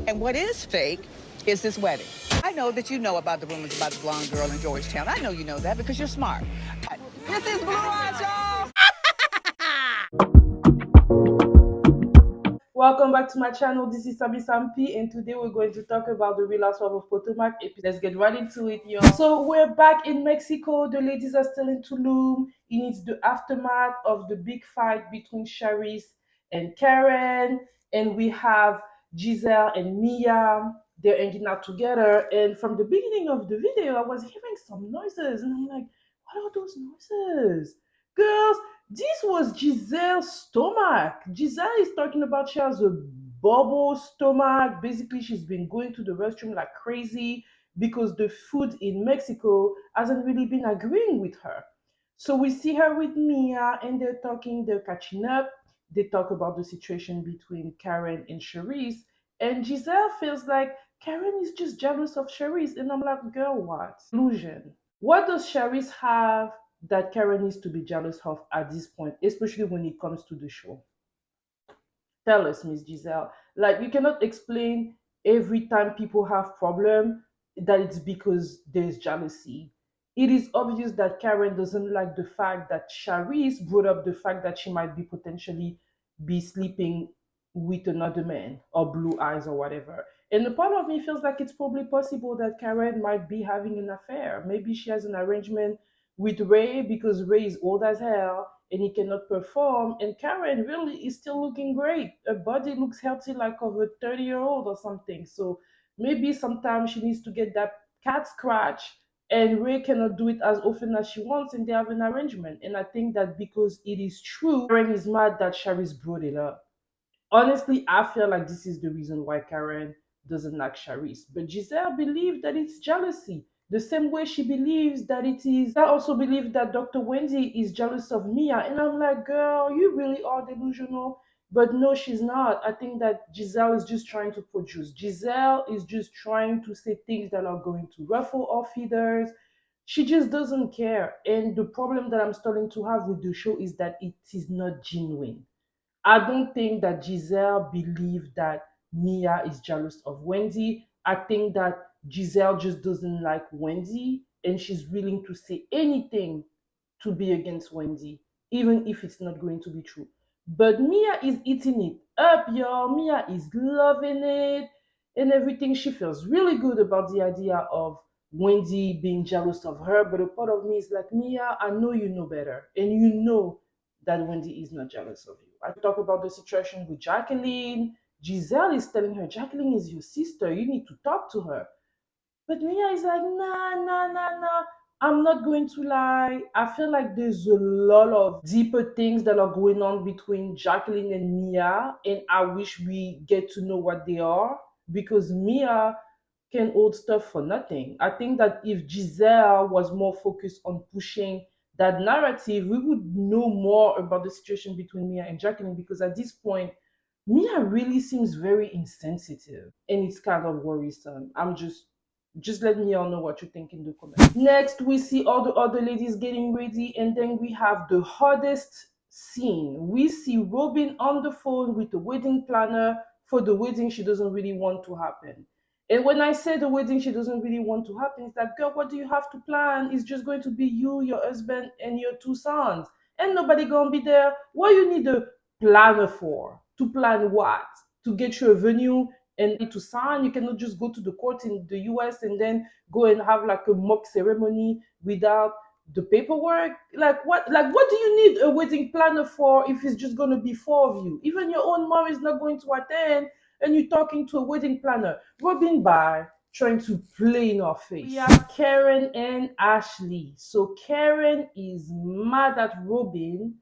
And what is fake is this wedding. I know that you know about the rumors about the blonde girl in Georgetown. I know you know that because you're smart. This is Blue Eyes, y'all. Welcome back to my channel. This is Sabi Sampi, and today we're going to talk about the Real Housewives of Potomac episode. Let's get right into it, y'all. So we're back in Mexico. The ladies are still in Tulum. It's the aftermath of the big fight between Charisse and Karen, and we have Giselle and Nia. They're hanging out together, and from the beginning of the video, I was hearing some noises, and I'm like, "What are those noises, girls?" This was Giselle's stomach. Giselle is talking about she has a bubble stomach. Basically, she's been going to the restroom like crazy because the food in Mexico hasn't really been agreeing with her. So we see her with Mia and they're talking, they're catching up. They talk about the situation between Karen and Charisse. And Giselle feels like Karen is just jealous of Charisse. And I'm like, girl, what? Illusion. What does Charisse have that Karen needs to be jealous of at this point, especially when it comes to the show? Tell us, Miss Giselle. Like, you cannot explain every time people have problem that it's because there's jealousy. It is obvious that Karen doesn't like the fact that Charisse brought up the fact that she might be potentially be sleeping with another man or blue eyes or whatever. And a part of me feels like it's probably possible that Karen might be having an affair. Maybe she has an arrangement with Ray because Ray is old as hell and he cannot perform. And Karen really is still looking great. Her body looks healthy, like of a 30-year-old or something. So maybe sometimes she needs to get that cat scratch, and Ray cannot do it as often as she wants, and they have an arrangement. And I think that because it is true, Karen is mad that Charisse brought it up. Honestly, I feel like this is the reason why Karen doesn't like Charisse. But Giselle believes that it's jealousy. The same way she believes that it is. I also believe that Dr. Wendy is jealous of Mia. And I'm like, girl, you really are delusional. But no, she's not. I think that Giselle is just trying to produce. Giselle is just trying to say things that are going to ruffle our feathers. She just doesn't care. And the problem that I'm starting to have with the show is that it is not genuine. I don't think that Giselle believed that Mia is jealous of Wendy. I think that Giselle just doesn't like Wendy and she's willing to say anything to be against Wendy, even if it's not going to be true. But Mia is eating it up, y'all. Mia is loving it and everything. She feels really good about the idea of Wendy being jealous of her. But a part of me is like, Mia, I know you know better. And you know that Wendy is not jealous of you. I talk about the situation with Jacqueline. Giselle is telling her, Jacqueline is your sister. You need to talk to her. But Mia is like, nah, nah, nah, nah. I'm not going to lie. I feel like there's a lot of deeper things that are going on between Jacqueline and Mia, and I wish we get to know what they are because Mia can hold stuff for nothing. I think that if Giselle was more focused on pushing that narrative, we would know more about the situation between Mia and Jacqueline because at this point, Mia really seems very insensitive and it's kind of worrisome. Just let me all know what you think in the comments. Next, we see all the other ladies getting ready, and then we have the hardest scene. We see Robyn on the phone with the wedding planner for the wedding she doesn't really want to happen. And when I say the wedding she doesn't really want to happen, it's like, girl, what do you have to plan? It's just going to be you, your husband, and your two sons. And nobody gonna be there. What you need a planner for? To plan what? To get you a venue and to sign. You cannot just go to the court in the US and then go and have like a mock ceremony without the paperwork. Like what do you need a wedding planner for if it's just going to be four of you? Even your own mom is not going to attend and you're talking to a wedding planner. Robyn by trying to play in our face. We have Karen and Ashley. So Karen is mad at Robyn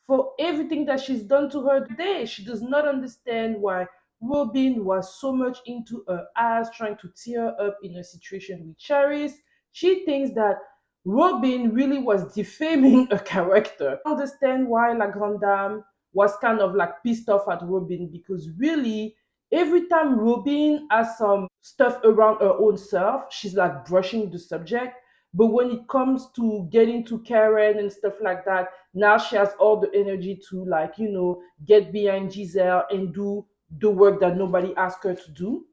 for everything that she's done to her today. She does not understand why Robyn was so much into her ass, trying to tear her up in a situation with Charisse. She thinks that Robyn really was defaming a character. I understand why La Grande Dame was kind of like pissed off at Robyn because really, every time Robyn has some stuff around her own self, she's like brushing the subject. But when it comes to getting to Karen and stuff like that, now she has all the energy to, like, get behind Giselle and do the work that nobody asked her to do.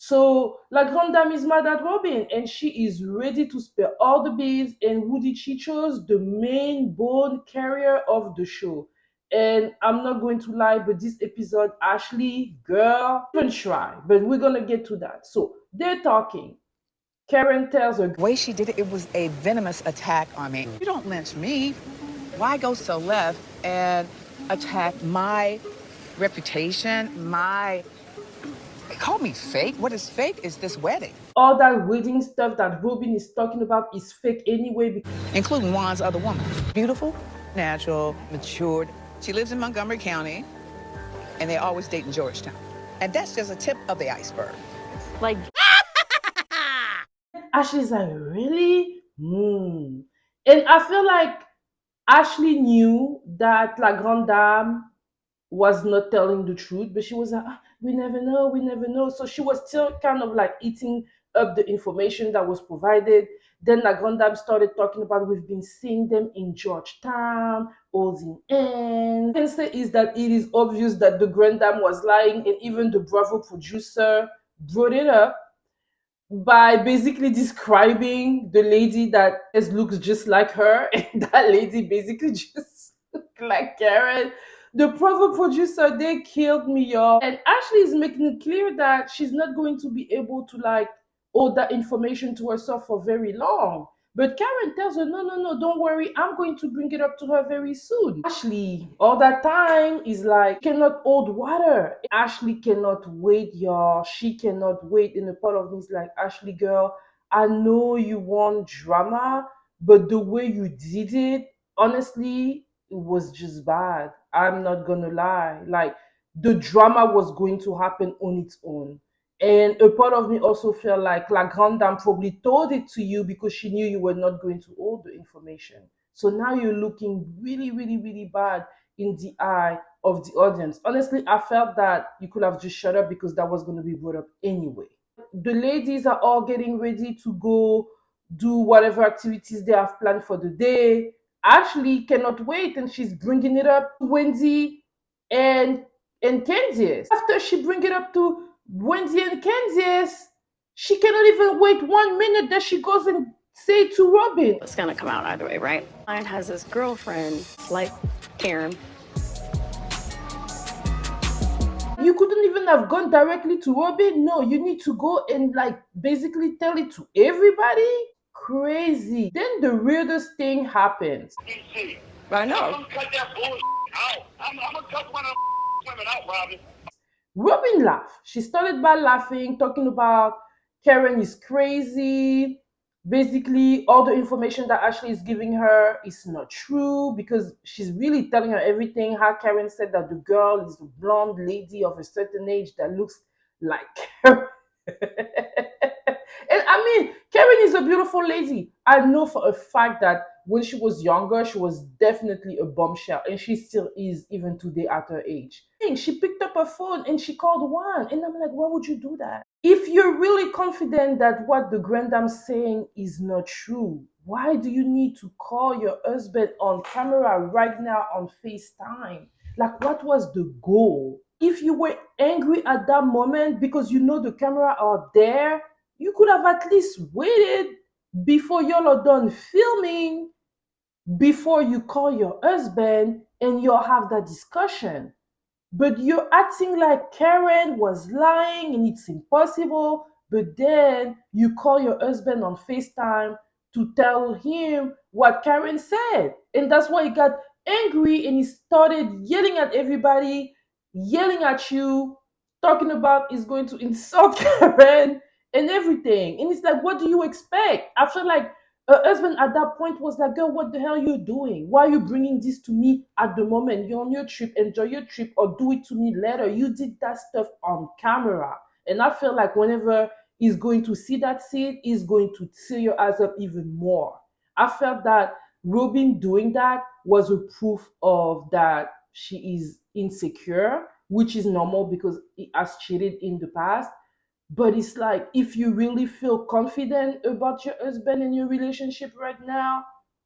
So La Grande Dame is mad at Robyn and she is ready to spill all the beans. And who did she chose? The main bone carrier of the show. And I'm not going to lie, but this episode, Ashley, girl, even try. But we're gonna get to that. So they're talking. Karen tells her The way she did it, it was a venomous attack on me. You don't lynch me. Why go so left and attack my reputation, my... Call me fake. What is fake is this wedding, all that wedding stuff that Robyn is talking about is fake anyway. including Juan's other woman. Beautiful, natural, matured. She lives in Montgomery County, and they always date in Georgetown. And that's just a tip of the iceberg. Like, Ashley's like, really? And I feel like Ashley knew that La Grande Dame was not telling the truth, but she was like, "Ah, we never know, we never know." So she was still kind of like eating up the information that was provided. Then La Grande Dame started talking about we've been seeing them in Georgetown, holding hands. What I can say is that it is obvious that the Grand Dame was lying, and even the Bravo producer brought it up by basically describing the lady that looks just like her, and that lady basically just looked like Karen. The Bravo producer, they killed me, y'all. And Ashley is making it clear that she's not going to be able to like hold that information to herself for very long. But Karen tells her, no, no, no, don't worry. I'm going to bring it up to her very soon. Ashley, all that time, is like, cannot hold water. Ashley cannot wait, y'all. She cannot wait. And a part of me is like, Ashley, girl, I know you want drama, but the way you did it, honestly, it was just bad. I'm not gonna lie. Like, the drama was going to happen on its own. And a part of me also felt like La Grande Dame probably told it to you because she knew you were not going to hold the information. So now you're looking really, really, really bad in the eye of the audience. Honestly, I felt that you could have just shut up because that was going to be brought up anyway. The ladies are all getting ready to go do whatever activities they have planned for the day. Ashley cannot wait and she's bringing it up to Wendy and Candice. After she bring it up to Wendy and Candice, she cannot even wait 1 minute that she goes and say to Robyn. it's gonna come out either way, right? Ryan has his girlfriend, like Karen. You couldn't even have gone directly to Robyn. No, you need to go and like basically tell it to everybody. Crazy. Then the weirdest thing happens. I know. I'm gonna cut that bullshit out. I'm gonna cut one of them women out, Robyn. Robyn laughed. She started by laughing, talking about Karen is crazy. Basically, all the information that Ashley is giving her is not true because she's really telling her everything. How Karen said that the girl is a blonde lady of a certain age that looks like Karen. And I mean, Karen is a beautiful lady. I know for a fact that when she was younger, she was definitely a bombshell, and she still is even today at her age. She picked up her phone and she called Juan, and I'm like, why would you do that? If you're really confident that what the grand dame's saying is not true, why do you need to call your husband on camera right now on FaceTime? Like, what was the goal? If you were angry at that moment because you know the camera are there, you could have at least waited before y'all are done filming before you call your husband and you'll have that discussion. But you're acting like Karen was lying and it's impossible. But then you call your husband on FaceTime to tell him what Karen said. And that's why he got angry and he started yelling at everybody, yelling at you, talking about he's going to insult Karen and everything. And it's like, what do you expect? I feel like her husband at that point was like, girl, what the hell are you doing? Why are you bringing this to me at the moment? You're on your trip, enjoy your trip, or do it to me later. You did that stuff on camera. And I feel like whenever he's going to see that scene, he's going to tear your eyes up even more. I felt that Robyn doing that was a proof of that she is insecure, which is normal because he has cheated in the past. But it's like, if you really feel confident about your husband and your relationship right now,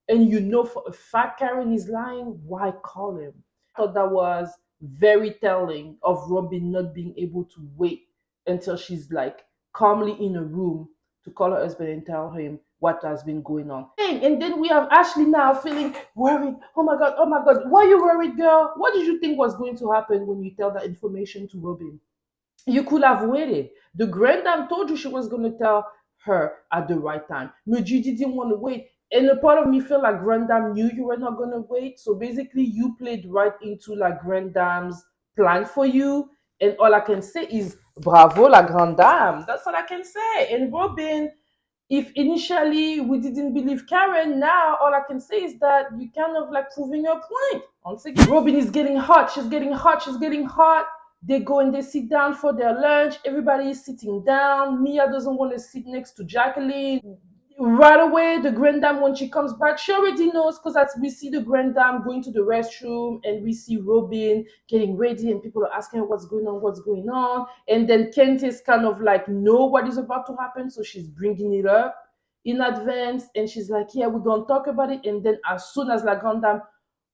and you know for a fact Karen is lying, why call him? I thought that was very telling of Robyn not being able to wait until she's like calmly in a room to call her husband and tell him what has been going on. And then we have Ashley now feeling worried. Oh my God, why are you worried, girl? What did you think was going to happen when you tell that information to Robyn? You could have waited. The grand dame told you she was going to tell her at the right time. But you didn't want to wait. And a part of me felt like grand dame knew you were not going to wait. So basically, you played right into like grand dame's plan for you. And all I can say is bravo, la grande dame. That's all I can say. And Robyn, if initially we didn't believe Karen, now all I can say is that you kind of like proving your point. Once again, Robyn is getting hot. She's getting hot. She's getting hot. They go and they sit down for their lunch. Everybody is sitting down. Mia doesn't want to sit next to Jacqueline. Right away, the grand dame, when she comes back, she already knows because as we see the grand dame going to the restroom and we see Robyn getting ready and people are asking her what's going on, what's going on. And then Candice kind of like know what is about to happen, so she's bringing it up in advance and she's like, yeah, we're going to talk about it. And then as soon as La Grande Dame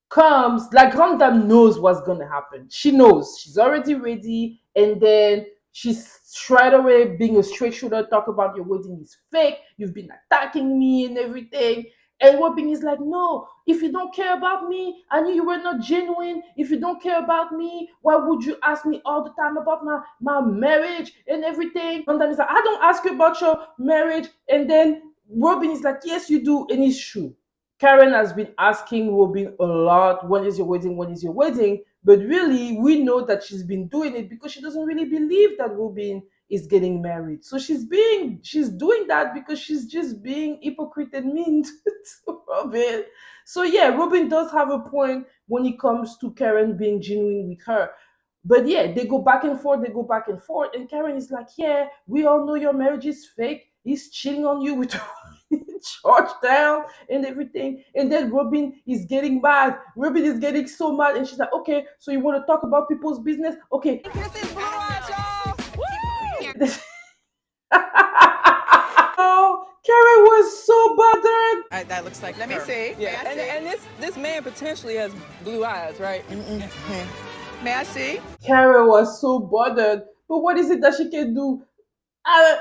comes, La Grande Dame knows what's going to happen. She knows. She's already ready. And then she's straight away being a straight shooter, talk about your wedding is fake. You've been attacking me and everything. And Robyn is like, no, if you don't care about me, I knew you were not genuine. If you don't care about me, why would you ask me all the time about my marriage and everything? And then he's like, I don't ask you about your marriage. And then Robyn is like, yes, you do. And it's true. Karen has been asking Robyn a lot, when is your wedding? When is your wedding? But really, we know that she's been doing it because she doesn't really believe that Robyn is getting married. So she's doing that because she's just being hypocrite and mean to Robyn. So yeah, Robyn does have a point when it comes to Karen being genuine with her. But yeah, they go back and forth, and Karen is like, yeah, we all know your marriage is fake. He's cheating on you with Georgetown and everything. And then Robyn is getting mad. Robyn is getting so mad, and she's like, okay, so you want to talk about people's business? Okay. Oh, Karen was so bothered. That looks like, let me see. Yeah, and this man potentially has blue eyes, right? May I see? Karen was so bothered. But what is it that she can do?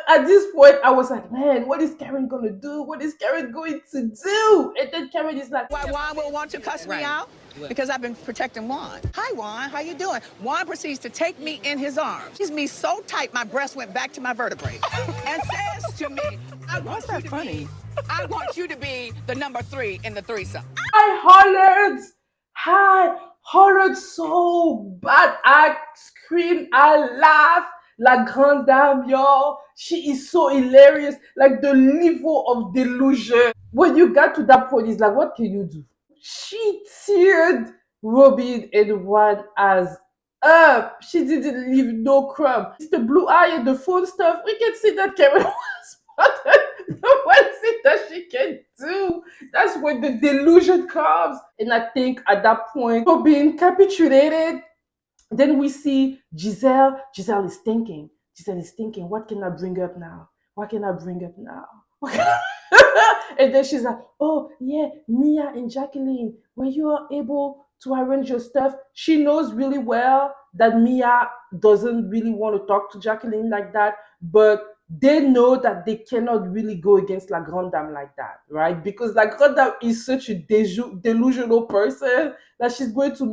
At this point, I was like, man, what is Karen gonna do? What is Karen going to do? And then Karen is like, Why Juan will want to cuss me out? Because I've been protecting Juan. Hi, Juan. How you doing? Juan proceeds to take me in his arms. He's me so tight, my breast went back to my vertebrae. And says to me, I want you to be the number 3 in the threesome. I hollered so bad. I screamed, I laughed. La Grande Dame, y'all. She is so hilarious. Like the level of delusion. When you got to that point, it's like, what can you do? She teared Robyn and Juan as up. She didn't leave no crumb. It's the blue eye and the phone stuff. We can see that Karen was bothered. The one thing that she can do. That's when the delusion comes. And I think at that point, Robyn capitulated. Then we see Giselle. Giselle is thinking, what can I bring up now? What can I bring up now? And then she's like, oh, yeah, Mia and Jacqueline, when you are able to arrange your stuff, she knows really well that Mia doesn't really want to talk to Jacqueline like that, but they know that they cannot really go against La Grande Dame like that, right? Because La Grande Dame is such a delusional person that she's going to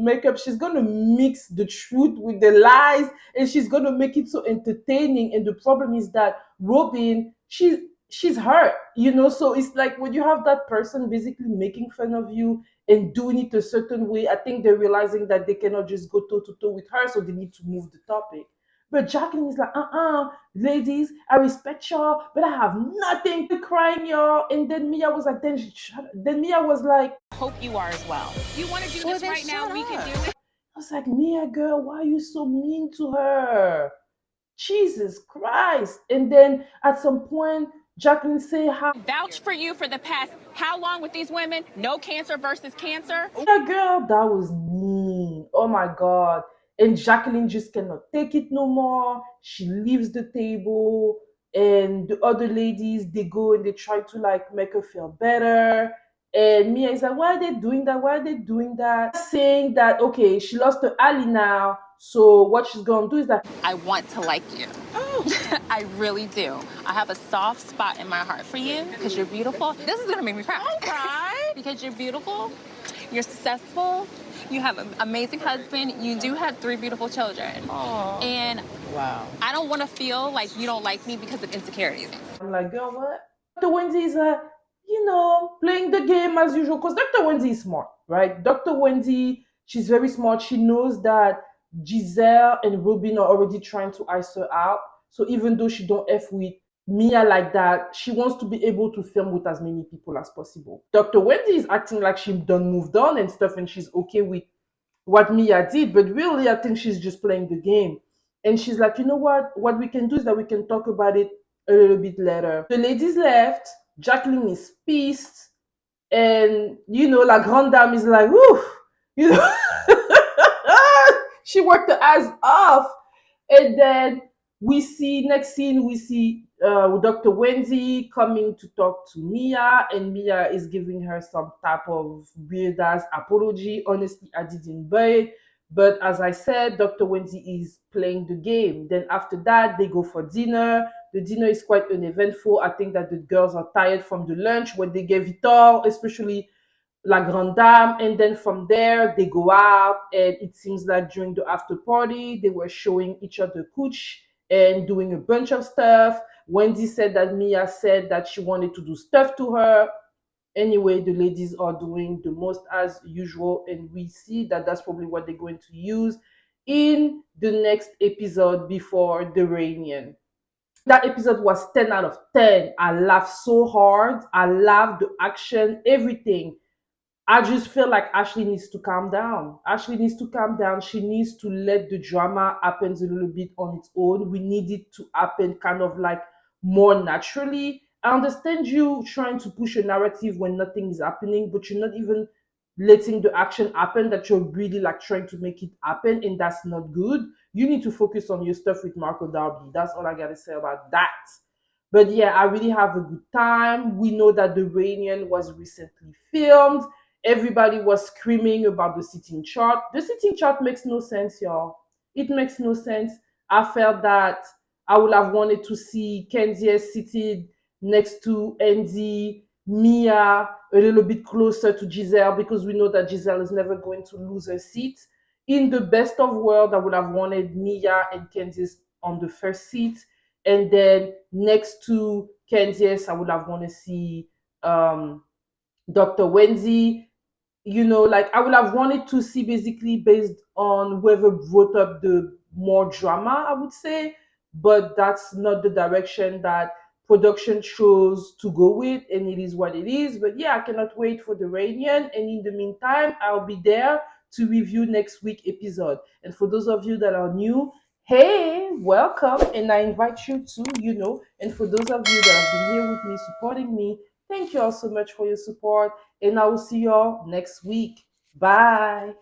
mix the truth with the lies, and she's going to make it so entertaining. And the problem is that Robyn, she's hurt, so it's like when you have that person basically making fun of you and doing it a certain way, I think they're realizing that they cannot just go toe to toe with her, so they need to move the topic. But Jacqueline is like, ladies, I respect y'all, but I have nothing to crying, y'all. And then Mia was like, then Mia was like, hope you are as well. You want to do this right now? We can do it. I was like, Mia, girl, why are you so mean to her? Jesus Christ. And then at some point, Jacqueline say, vouch for you for the past how long with these women? No cancer versus cancer? Yeah, girl, that was mean. Oh my God. And Jacqueline just cannot take it no more. She leaves the table, and the other ladies, they go and they try to like make her feel better. And Mia is like, why are they doing that? Why are they doing that? Saying that, okay, she lost her ally now. So what she's going to do is that, I want to like you. Oh, I really do. I have a soft spot in my heart for you because you're beautiful. This is gonna make me cry. Don't cry. Because you're beautiful, you're successful, you have an amazing husband, you do have 3 beautiful children. Aww. And Wow. I don't want to feel like you don't like me because of insecurities. I'm like, girl, what? Dr. Wendy is playing the game as usual. Because Dr. Wendy is smart, right? Dr. Wendy, she's very smart. She knows that Giselle and Robyn are already trying to ice her out. So even though she don't F with Mia like that, she wants to be able to film with as many people as possible. Dr. Wendy is acting like she done moved on and stuff, and she's okay with what Mia did, but really, I think she's just playing the game. And she's like, you know what? What we can do is that we can talk about it a little bit later. The ladies left. Jacqueline is pissed. And, La Grande Dame is like, whoo, you know, she worked her ass off. And then next scene, we see Dr. Wendy coming to talk to Mia, and Mia is giving her some type of weird ass apology. Honestly, I didn't buy it. But as I said, Dr. Wendy is playing the game. Then after that, they go for dinner. The dinner is quite uneventful. I think that the girls are tired from the lunch when they gave it all, especially La Grande Dame, and then from there they go out, and it seems like during the after party they were showing each other cooch and doing a bunch of stuff. Wendy said that Mia said that she wanted to do stuff to her. Anyway, the ladies are doing the most as usual, and we see that that's probably what they're going to use in the next episode before the reunion. That episode was 10 out of 10. I laughed so hard. I loved the action, everything. I just feel like Ashley needs to calm down. Ashley needs to calm down. She needs to let the drama happen a little bit on its own. We need it to happen kind of like more naturally. I understand you trying to push a narrative when nothing is happening, but you're not even letting the action happen, that you're really like trying to make it happen, and that's not good. You need to focus on your stuff with Marco Darby. That's all I gotta say about that. But yeah, I really have a good time. We know that the reunion was recently filmed. Everybody was screaming about the sitting chart. The sitting chart makes no sense, y'all. It makes no sense. I felt that I would have wanted to see Kenzie seated next to Andy, Mia, a little bit closer to Giselle, because we know that Giselle is never going to lose her seat. In the best of world, I would have wanted Mia and Candice on the first seat, and then next to Candice, I would have wanted to see Dr. Wendy. Like I would have wanted to see, basically based on whoever brought up the more drama, I would say, but that's not the direction that production chose to go with, and it is what it is. But yeah, I cannot wait for the reunion, and in the meantime, I'll be there to review next week episode. And for those of you that are new, hey, welcome, and I invite you to, and for those of you that have been here with me, supporting me, thank you all so much for your support, and I will see y'all next week. Bye.